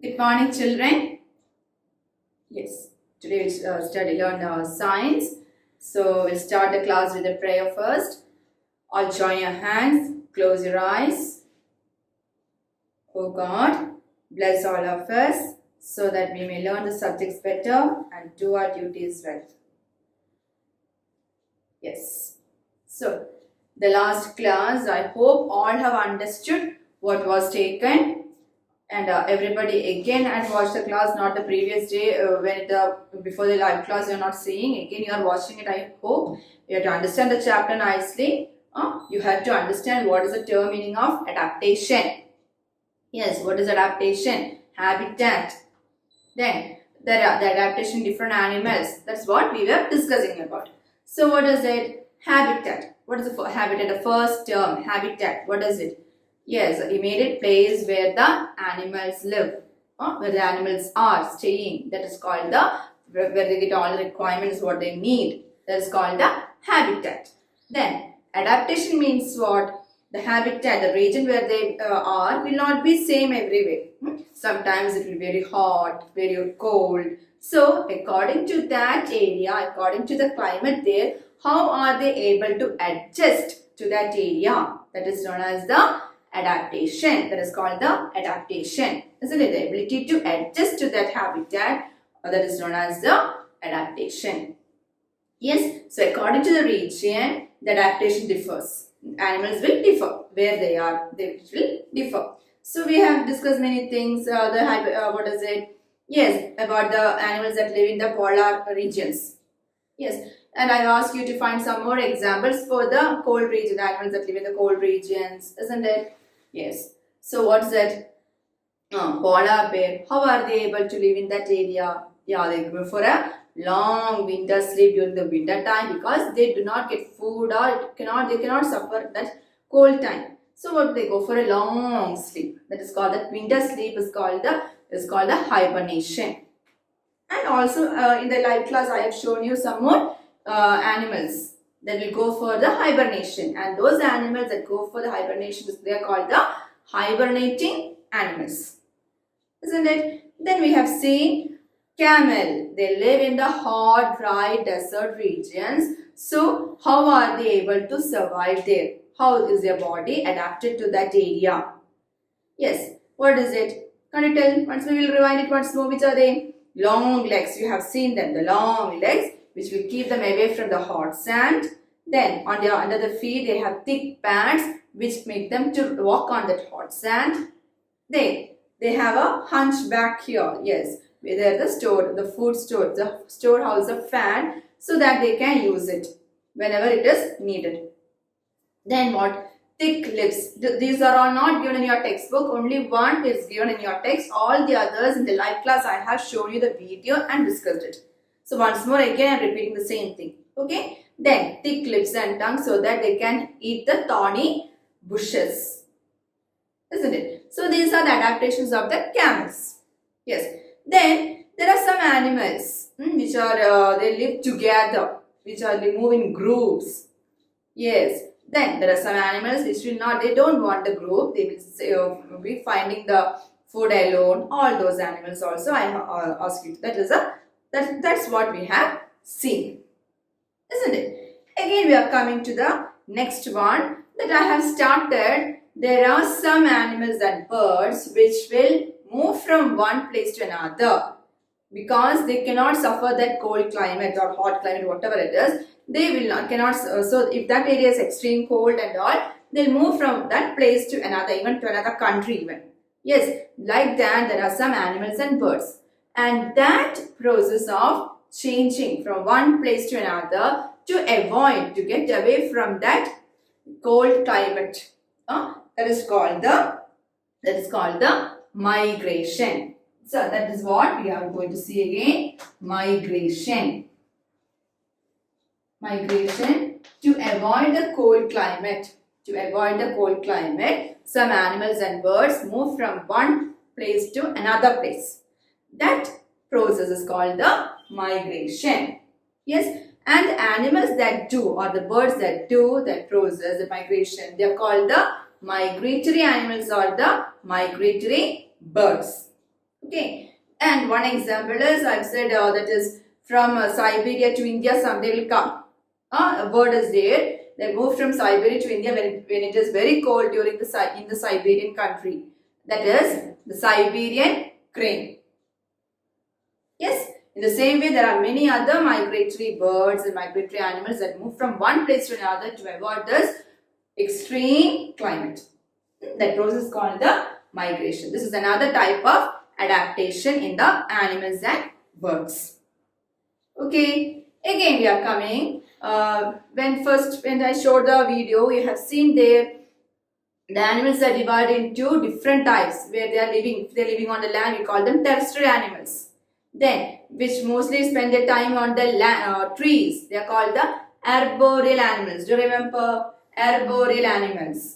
Good morning, children. Yes, today we'll learn science. So we'll start the class with a prayer first. All join your hands, close your eyes. Oh God, bless all of us so that we may learn the subjects better and do our duties well. Yes. So the last class, I hope all have understood what was taken. And everybody again had watched the class, not the previous day before the live class you are not seeing. Again you are watching it. I hope you have to understand the chapter nicely. You have to understand what is the term meaning of adaptation. Yes, what is adaptation? Habitat. Then the adaptation different animals. That's what we were discussing about. So what is it? Habitat. What is the habitat? The first term, habitat. What is it? Yes, immediate place where the animals live, where the animals are staying. That is called where they get all the requirements what they need. That is called the habitat. Then adaptation means what? The habitat, the region where they are will not be same everywhere. Sometimes it will be very hot, very cold. So according to that area, according to the climate there, how are they able to adjust to that area? That is known as the adaptation. That is called the adaptation. Isn't it? The ability to adjust to that habitat, that is known as the adaptation. Yes, so according to the region, the adaptation differs. Animals will differ where they are. They will differ. So we have discussed many things. What is it? Yes, about the animals that live in the polar regions. Yes, and I asked you to find some more examples for the cold region, animals that live in the cold regions, isn't it? Yes. So what's that? Polar bear. How are they able to live in that area? Yeah, they go for a long winter sleep during the winter time because they do not get food or they cannot suffer that cold time. So what they go for a long sleep. That is called the winter sleep is called the hibernation. And also in the live class I have shown you some more animals that will go for the hibernation, and those animals that go for the hibernation, they are called the hibernating animals, isn't it? Then we have seen camel. They live in the hot, dry desert regions. So how are they able to survive there? How is their body adapted to that area? Yes, what is it? Can you tell? Once we will rewind it once more. Which are they? Long legs. You have seen them, the long legs, which will keep them away from the hot sand. Then under the feet they have thick pads which make them to walk on that hot sand. They have a hunchback here. Yes, where the food store, the storehouse of fat, so that they can use it whenever it is needed. Then what? Thick lips. These are all not given in your textbook. Only one is given in your text. All the others in the live class I have shown you the video and discussed it. So once more again I am repeating the same thing. Okay. Then thick lips and tongue so that they can eat the thorny bushes. Isn't it? So these are the adaptations of the camels. Yes. Then there are some animals which are they live together, which are they move in groups. Yes. Then there are some animals which will not, they don't want the group, they will be finding the food alone. All those animals also I ask you. That's what we have seen, isn't it? Again we are coming to the next one that I have started. There are some animals and birds which will move from one place to another because they cannot suffer that cold climate or hot climate, whatever it is. They will not, cannot, so if that area is extreme cold and all, they'll move from that place to another, even to another country even. Yes, like that there are some animals and birds. And that process of changing from one place to another to get away from that cold climate, that is called the migration. So that is what we are going to see again. Migration. Migration to avoid the cold climate. To avoid the cold climate, some animals and birds move from one place to another place. That process is called the migration. Yes, and the animals that do, or the birds that do that process, the migration, they are called the migratory animals or the migratory birds. Okay, and one example is I've said that is from Siberia to India. Someday will come. A bird is there. They move from Siberia to India when it is very cold during in the Siberian country. That is the Siberian crane. Yes, in the same way there are many other migratory birds and migratory animals that move from one place to another to avoid this extreme climate. That process is called the migration. This is another type of adaptation in the animals and birds. Okay, again we are coming. When I showed the video, you have seen there the animals are divided into different types where they are living. If they are living on the land, we call them terrestrial animals. Then, which mostly spend their time on the trees, they are called the arboreal animals. Do you remember arboreal animals?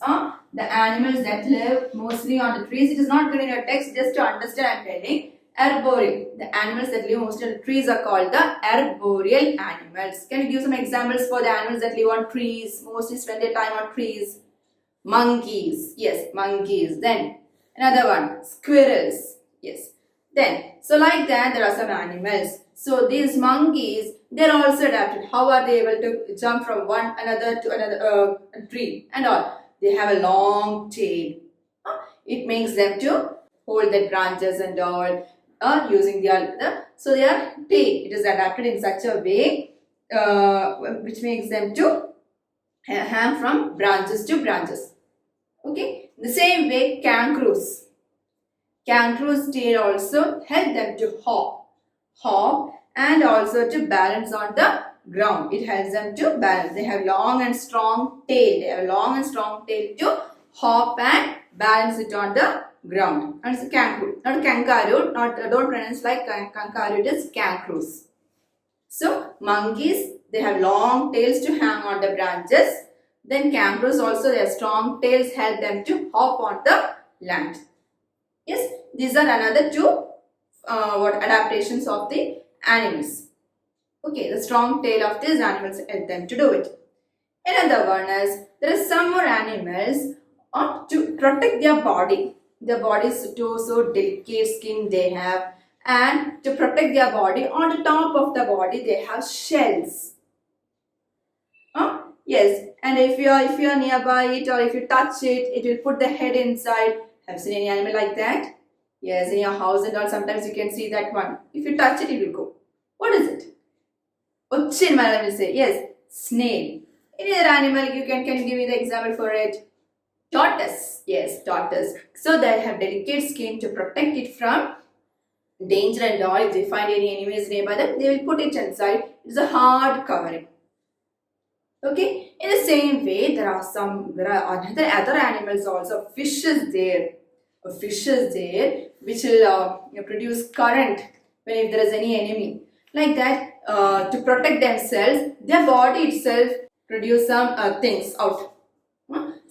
The animals that live mostly on the trees. It is not good in your text, just to understand I am telling. Arboreal. The animals that live mostly on the trees are called the arboreal animals. Can you give some examples for the animals that live on trees, mostly spend their time on trees? Monkeys. Yes, monkeys. Then another one, squirrels. Yes. Then, so like that there are some animals. So these monkeys, they are also adapted. How are they able to jump from one another to another tree and all? They have a long tail. It makes them to hold their branches and all using so their tail. It is adapted in such a way which makes them to hang from branches to branches. Okay. The same way kangaroos. Kangaroos' tail also help them to hop and also to balance on the ground. It helps them to balance. They have long and strong tail. They have long and strong tail to hop and balance it on the ground. And it's a kangaroo, not a kangaroo. Don't pronounce like kangaroo. It is kangaroos. So monkeys, they have long tails to hang on the branches. Then kangaroos also, their strong tails help them to hop on the land. Yes, these are another two adaptations of the animals. Okay, the strong tail of these animals help them to do it. Another one is, there are some more animals to protect their body. Their body is so delicate skin they have, and to protect their body, on the top of the body they have shells. Yes, and if you are nearby it or if you touch it, it will put the head inside. Have you seen any animal like that? Yes, in your house and all, sometimes you can see that one. If you touch it, it will go. What is it? Ochin Malayalam will say, yes, snail. Any other animal, can you give me the example for it? Tortoise. Yes, tortoise. So they have delicate skin to protect it from danger and all. If they find any enemies nearby them, they will put it inside. It's a hard covering. Okay, in the same way, there are other animals also. Fishes there. Fishes there which will produce current if there is any enemy. Like that, to protect themselves, their body itself produce some things out.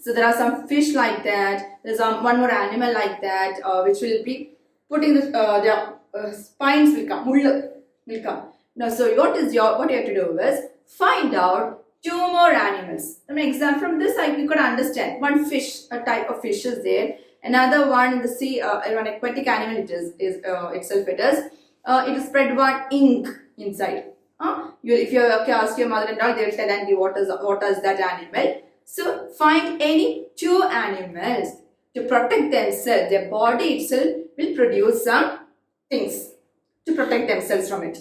So there are some fish like that. There's one more animal like that, which will be putting their spines will come. Will come. Now, so what you have to do is find out two more animals. An example from this, you could understand. One fish, a type of fish is there. Another one in the sea, an aquatic animal itself. It is spread one ink inside. If you ask your mother and all, they will tell and what is that animal. So find any two animals to protect themselves. Their body itself will produce some things to protect themselves from it.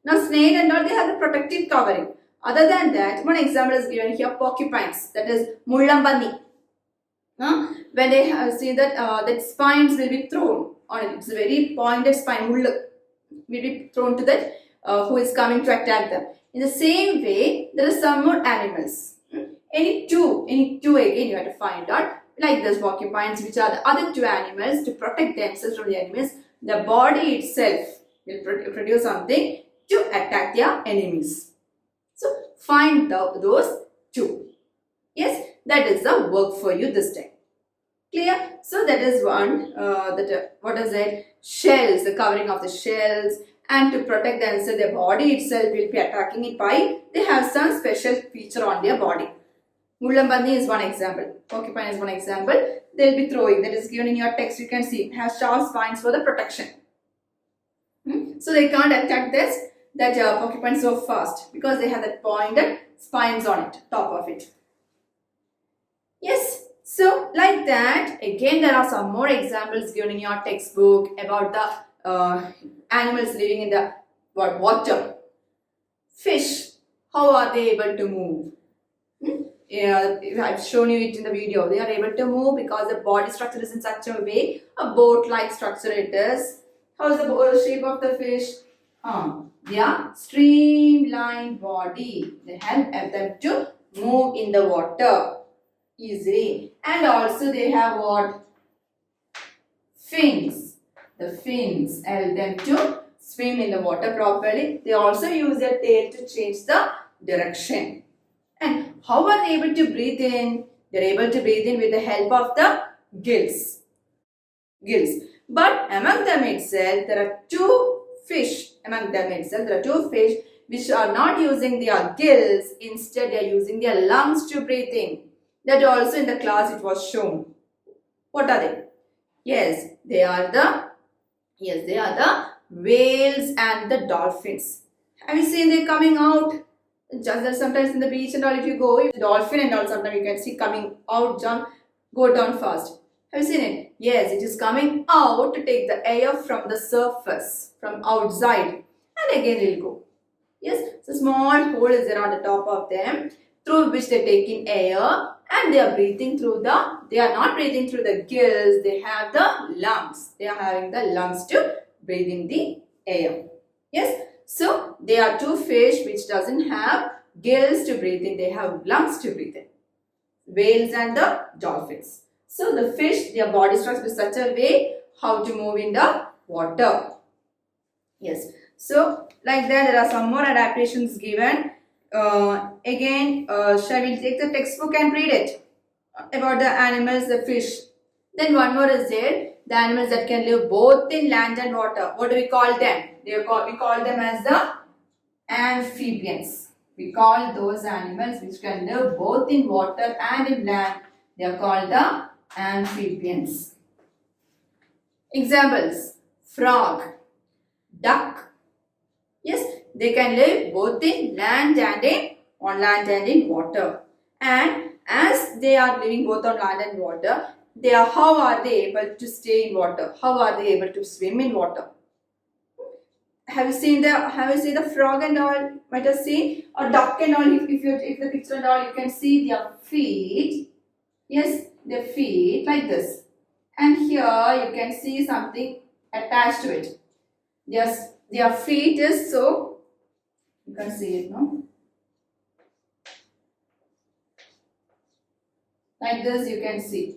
Now snail and all, they have the protective covering. Other than that, one example is given here, porcupines, that is Mullambani. When they see that spines will be thrown on it, it's a very pointed spine, will be thrown to that who is coming to attack them. In the same way, there are some more animals. Any two again you have to find out, like this porcupines, which are the other two animals to protect themselves from the enemies. The body itself will produce something to attack their enemies. So find those two. Yes, that is the work for you this time. Clear? So that is one. What is it? Shells, the covering of the shells, and to protect themselves, their body itself will be attacking it by they have some special feature on their body. Mullambandi is one example. Porcupine is one example. They will be throwing. That is given in your text. You can see it has sharp spines for the protection. So they can't attack that porcupine so fast because they have that pointed spines on it, top of it. Yes, so like that, again there are some more examples given in your textbook about the animals living in the water. Fish, how are they able to move? Yeah, I've shown you it in the video. They are able to move because the body structure is in such a way, a boat-like structure it is. How is the shape of the fish? Their streamlined body. They help them to move in the water easily. And also they have what? Fins. The fins help them to swim in the water properly. They also use their tail to change the direction. And how are they able to breathe in? They are able to breathe in with the help of the gills. But among them itself, there are two fish. Which are not using their gills. Instead, they are using their lungs to breathe in. That also in the class it was shown. What are they? Yes, they are the whales and the dolphins. Have you seen them coming out? Just sometimes in the beach and all, if you go, the dolphin and all, sometimes you can see coming out, go down fast. Have you seen it? Yes, it is coming out to take the air from the surface, from outside, and again it will go. Yes, so small hole is there on the top of them, through which they take in air, and they are breathing through they are not breathing through the gills, they have the lungs. They are having the lungs to breathe in the air. Yes. So, they are two fish which doesn't have gills to breathe in. They have lungs to breathe in. Whales and the dolphins. So, the fish, their body structure is such a way how to move in the water. Yes. So, like that, there are some more adaptations given. Again, shall we take the textbook and read it? About the animals, the fish. Then one more is there. The animals that can live both in land and water. What do we call them? We call them as the amphibians. We call those animals which can live both in water and in land. They are called the amphibians. Examples: frog, duck. Yes, they can live both in land and in water. And as they are living both on land and water, how are they able to stay in water? How are they able to swim in water? Have you seen the frog and all? Might have seen, or duck and all. If the picture and all, you can see their feet. Yes, their feet like this. And here you can see something attached to it. Their feet is so. You can see it, no? Like this, you can see.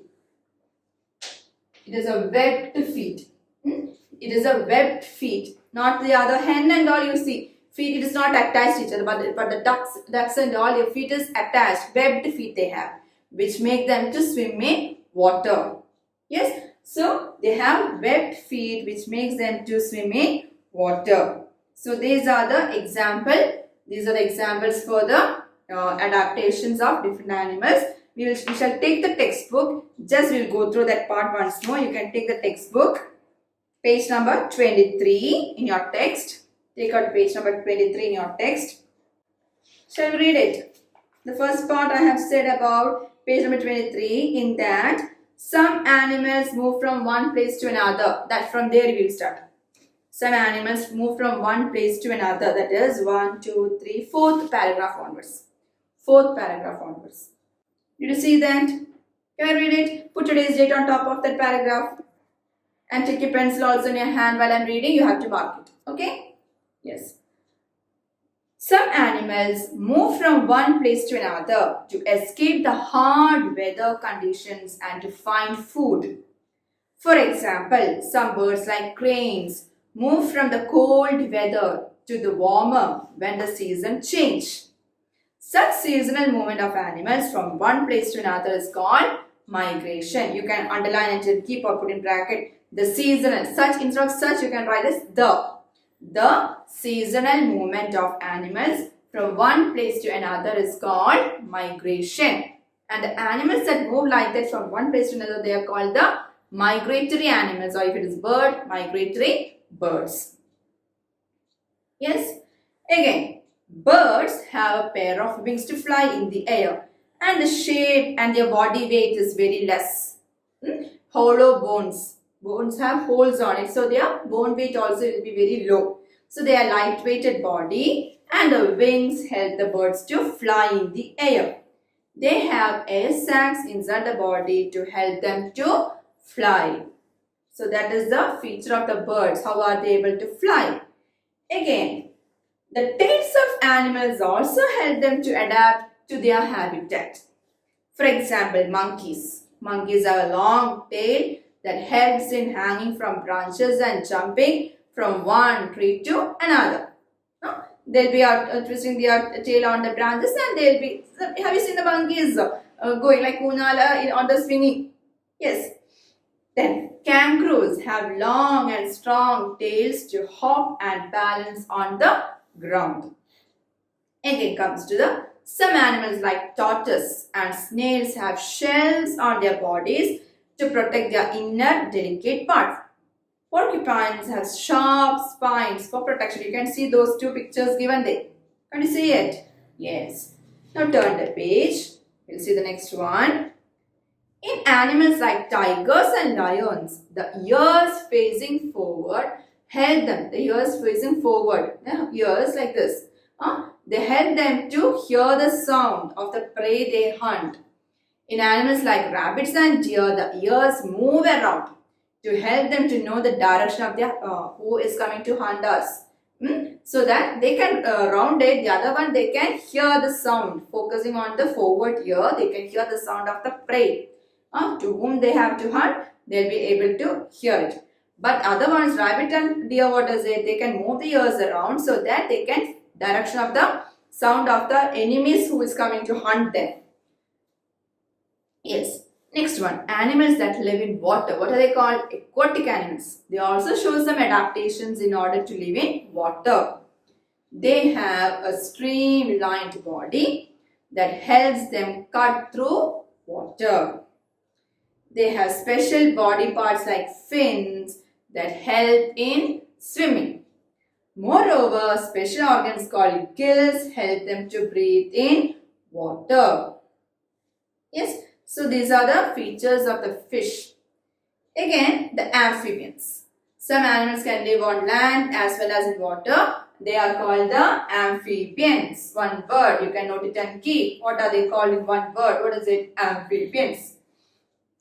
It is a webbed feet. It is a webbed feet. Not the other hen and all you see. Feet, it is not attached to each other. But the ducks and all, their feet is attached. Webbed feet they have. Which make them to swim in water. Yes. So, they have webbed feet which makes them to swim in water. So, these are the examples for the adaptations of different animals. We shall take the textbook. Just we'll go through that part once more. You can take the textbook. Page number 23 in your text. Take out page number 23 in your text. Shall we read it? The first part I have said about page number 23. In that, some animals move from one place to another. That from there we will start. Some animals move from one place to another. That is 1, 2, 3, 4th paragraph onwards. 4th paragraph onwards. Did you see that? Can I read it? Put today's date on top of that paragraph. And take your pencil also in your hand while I am reading. You have to mark it. Okay? Yes. Some animals move from one place to another to escape the hard weather conditions and to find food. For example, some birds like cranes move from the cold weather to the warmer when the season change. Such seasonal movement of animals from one place to another is called migration. You can underline and keep or put in bracket the seasonal. Such, instead of such, you can write as the seasonal movement of animals from one place to another is called migration. And the animals that move like that from one place to another, they are called the migratory animals, or if it is bird, migratory birds. Yes. Again, birds have a pair of wings to fly in the air, and the shape and their body weight is very less. Hollow bones. Bones have holes on it, so their bone weight also will be very low. So they are lightweighted body, and the wings help the birds to fly in the air. They have air sacs inside the body to help them to fly. So that is the feature of the birds. How are they able to fly? Again, the tails of animals also help them to adapt to their habitat. For example, monkeys. Monkeys have a long tail that helps in hanging from branches and jumping from one tree to another. They'll be out twisting their tail on the branches, and they'll be. Have you seen the monkeys going like Kunala on the swinging? Yes. Then kangaroos have long and strong tails to hop and balance on the ground. Again comes to some animals like tortoise and snails have shells on their bodies to protect their inner delicate parts. Porcupines have sharp spines for protection. You can see those two pictures given there. Can you see it? Yes. Now turn the page. We'll see the next one. In animals like tigers and lions, the ears facing forward help them. The ears facing forward. Ears like this. They help them to hear the sound of the prey they hunt. In animals like rabbits and deer, the ears move around to help them to know the direction of their who is coming to hunt us. So that they can rounded, the other one they can hear the sound. Focusing on the forward ear, they can hear the sound of the prey. To whom they have to hunt, they'll be able to hear it. But other ones, rabbit and deer, what is it? They can move the ears around so that they can direction of the sound of the enemies who is coming to hunt them. Yes. Next one, animals that live in water. What are they called? Aquatic animals. They also show some adaptations in order to live in water. They have a streamlined body that helps them cut through water. They have special body parts like fins that help in swimming. Moreover, special organs called gills help them to breathe in water. Yes. So these are the features of the fish. Again, the amphibians. Some animals can live on land as well as in water. They are called the amphibians. One word, you can note it and keep. What are they called in one word? What is it? Amphibians.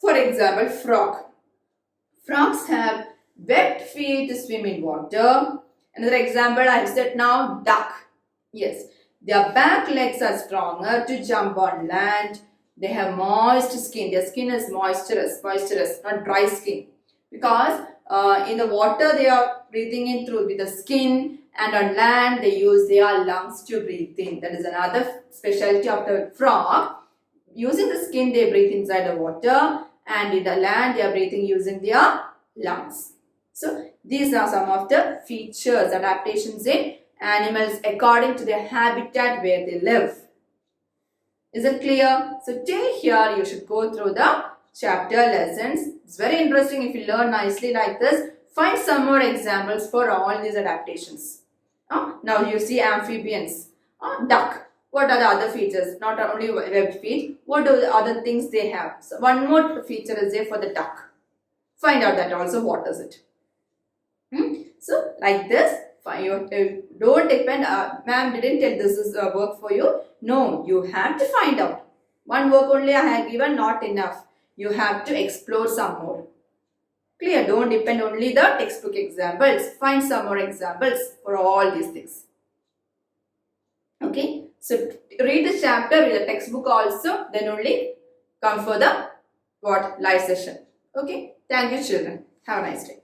For example, frog. Frogs have webbed feet to swim in water. Another example I have said now, duck. Yes, their back legs are stronger to jump on land. They have moist skin. Their skin is moisturous, not dry skin. Because in the water they are breathing in through with the skin, and on land they use their lungs to breathe in. That is another specialty of the frog. Using the skin they breathe inside the water, and in the land they are breathing using their lungs. So these are some of the features, adaptations in animals according to their habitat where they live. Is it clear? So till here you should go through the chapter lessons. It's very interesting if you learn nicely like this. Find some more examples for all these adaptations. Now you see amphibians. Duck. What are the other features? Not only webbed feet. What are the other things they have? So one more feature is there for the duck. Find out that also. What is it? So like this. Don't depend, ma'am didn't tell this is a work for you. No, you have to find out. One work only I have given, not enough. You have to explore some more. Clear? Don't depend only the textbook examples. Find some more examples for all these things. Okay. So read the chapter, read the textbook also. Then only come for the live session. Okay. Thank you children. Have a nice day.